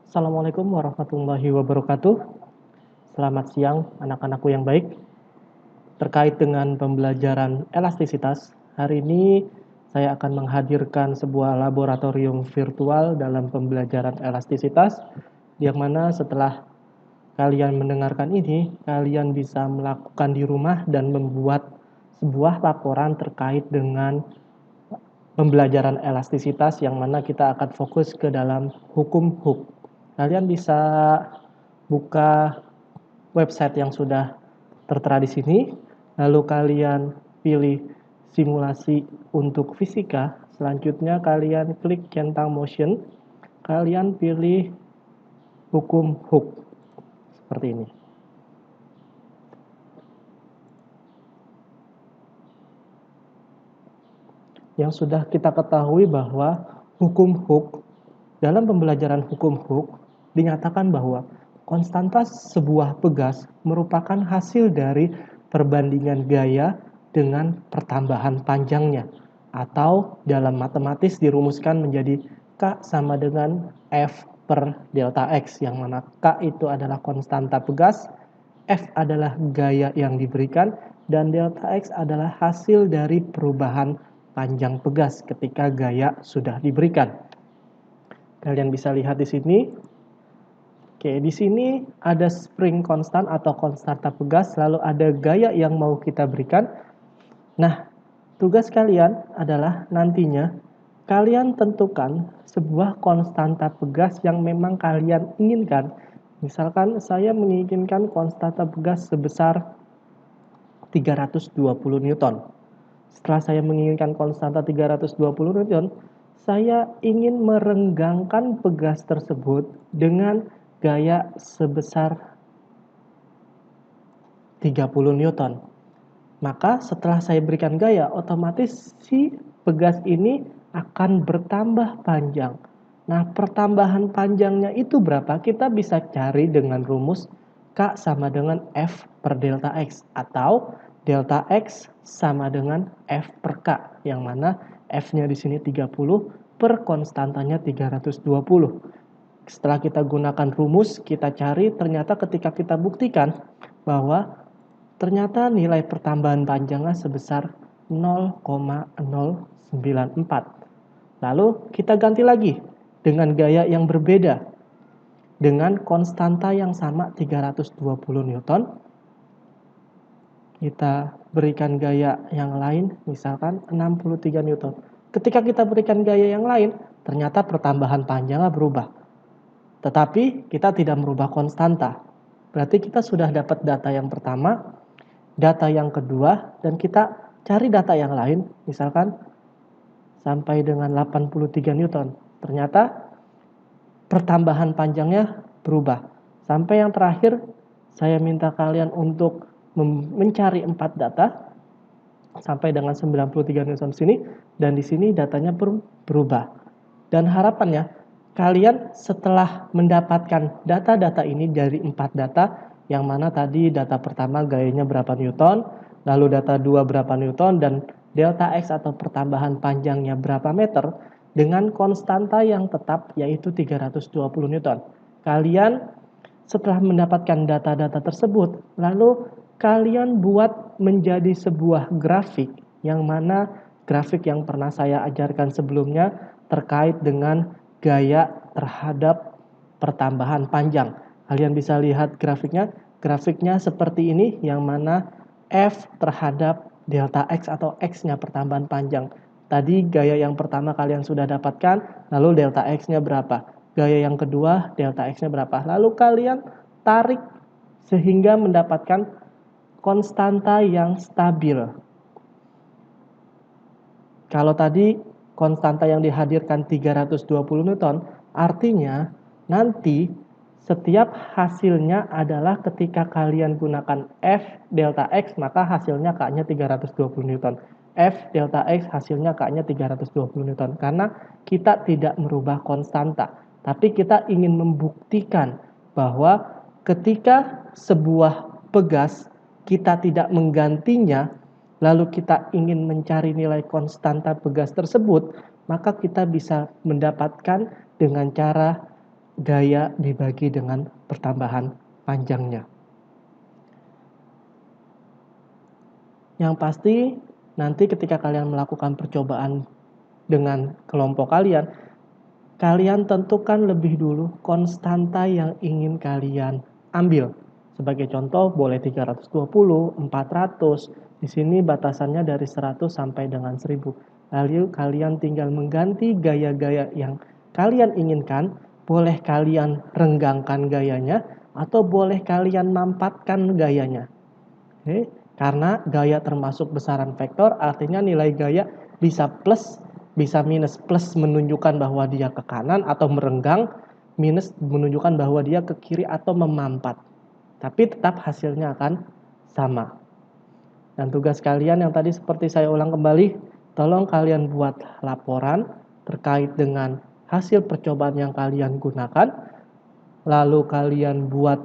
Assalamualaikum warahmatullahi wabarakatuh. Selamat siang anak-anakku yang baik. Terkait dengan pembelajaran elastisitas, hari ini saya akan menghadirkan sebuah laboratorium virtual dalam pembelajaran elastisitas, yang mana setelah kalian mendengarkan ini, kalian bisa melakukan di rumah dan membuat sebuah laporan terkait dengan pembelajaran elastisitas, yang mana kita akan fokus ke dalam hukum Hooke. Kalian bisa buka website yang sudah tertera di sini, lalu kalian pilih simulasi untuk fisika. Selanjutnya kalian klik centang motion, kalian pilih hukum Hooke seperti ini. Yang sudah kita ketahui bahwa hukum Hooke, dalam pembelajaran hukum Hooke dinyatakan bahwa konstanta sebuah pegas merupakan hasil dari perbandingan gaya dengan pertambahan panjangnya, atau dalam matematis dirumuskan menjadi K sama dengan F per delta X, yang mana K itu adalah konstanta pegas, F adalah gaya yang diberikan, dan delta X adalah hasil dari perubahan panjang pegas ketika gaya sudah diberikan. Kalian bisa lihat di sini. Oke, di sini ada spring konstan atau konstanta pegas, lalu ada gaya yang mau kita berikan. Nah, tugas kalian adalah nantinya kalian tentukan sebuah konstanta pegas yang memang kalian inginkan. Misalkan saya menginginkan konstanta pegas sebesar 320 Newton. Setelah saya menginginkan konstanta 320 Newton, saya ingin merenggangkan pegas tersebut dengan gaya sebesar 30 Newton. Maka setelah saya berikan gaya, otomatis si pegas ini akan bertambah panjang. Nah, pertambahan panjangnya itu berapa? Kita bisa cari dengan rumus K sama dengan F per delta X, atau delta X sama dengan F per K, yang mana F-nya di sini 30 per konstantanya 320. Setelah kita gunakan rumus, kita cari, ternyata ketika kita buktikan bahwa ternyata nilai pertambahan panjangnya sebesar 0,094. Lalu kita ganti lagi dengan gaya yang berbeda, dengan konstanta yang sama 320 Newton. Kita berikan gaya yang lain, misalkan 63 Newton. Ketika kita berikan gaya yang lain, ternyata pertambahan panjangnya berubah. Tetapi kita tidak merubah konstanta. Berarti kita sudah dapat data yang pertama, data yang kedua, dan kita cari data yang lain, misalkan sampai dengan 83 Newton. Ternyata pertambahan panjangnya berubah. Sampai yang terakhir, saya minta kalian untuk mencari 4 data sampai dengan 93 Newton sini, dan di sini datanya berubah. Dan harapannya kalian setelah mendapatkan data-data ini dari 4 data, yang mana tadi data pertama gayanya berapa Newton, lalu data 2 berapa Newton, dan delta X atau pertambahan panjangnya berapa meter, dengan konstanta yang tetap yaitu 320 Newton. Kalian setelah mendapatkan data-data tersebut, lalu kalian buat menjadi sebuah grafik, yang mana grafik yang pernah saya ajarkan sebelumnya terkait dengan gaya terhadap pertambahan panjang. Kalian bisa lihat grafiknya. Grafiknya seperti ini, yang mana F terhadap delta X atau X-nya pertambahan panjang. Tadi gaya yang pertama kalian sudah dapatkan, lalu delta X-nya berapa. Gaya yang kedua, delta X-nya berapa. Lalu kalian tarik sehingga mendapatkan konstanta yang stabil. Kalau tadi konstanta yang dihadirkan 320 Newton, artinya nanti setiap hasilnya adalah ketika kalian gunakan F delta X, maka hasilnya K-nya 320 Newton. F delta X hasilnya K-nya 320 Newton. Karena kita tidak merubah konstanta, tapi kita ingin membuktikan bahwa ketika sebuah pegas kita tidak menggantinya, lalu kita ingin mencari nilai konstanta pegas tersebut, maka kita bisa mendapatkan dengan cara gaya dibagi dengan pertambahan panjangnya. Yang pasti nanti ketika kalian melakukan percobaan dengan kelompok kalian, kalian tentukan lebih dulu konstanta yang ingin kalian ambil. Sebagai contoh boleh 320, 400. Di sini batasannya dari 100 sampai dengan 1000. Lalu kalian tinggal mengganti gaya-gaya yang kalian inginkan. Boleh kalian renggangkan gayanya atau boleh kalian mampatkan gayanya. Oke, karena gaya termasuk besaran vektor, artinya nilai gaya bisa plus, bisa minus. Plus menunjukkan bahwa dia ke kanan atau merenggang, minus menunjukkan bahwa dia ke kiri atau memampat. Tapi tetap hasilnya akan sama. Dan tugas kalian yang tadi seperti saya ulang kembali, tolong kalian buat laporan terkait dengan hasil percobaan yang kalian gunakan. Lalu kalian buat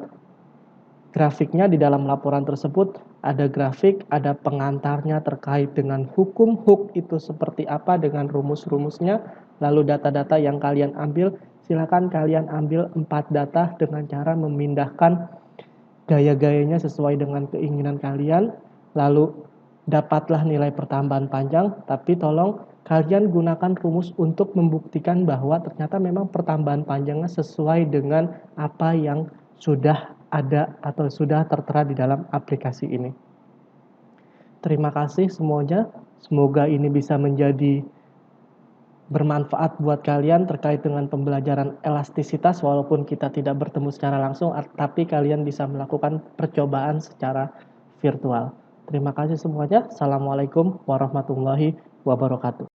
grafiknya. Di dalam laporan tersebut ada grafik, ada pengantarnya terkait dengan hukum hook itu seperti apa dengan rumus-rumusnya. Lalu data-data yang kalian ambil, silakan kalian ambil 4 data dengan cara memindahkan gaya-gayanya sesuai dengan keinginan kalian. Lalu dapatlah nilai pertambahan panjang, tapi tolong kalian gunakan rumus untuk membuktikan bahwa ternyata memang pertambahan panjangnya sesuai dengan apa yang sudah ada atau sudah tertera di dalam aplikasi ini. Terima kasih semuanya. Semoga ini bisa menjadi bermanfaat buat kalian terkait dengan pembelajaran elastisitas walaupun kita tidak bertemu secara langsung, tapi kalian bisa melakukan percobaan secara virtual. Terima kasih semuanya. Assalamualaikum warahmatullahi wabarakatuh.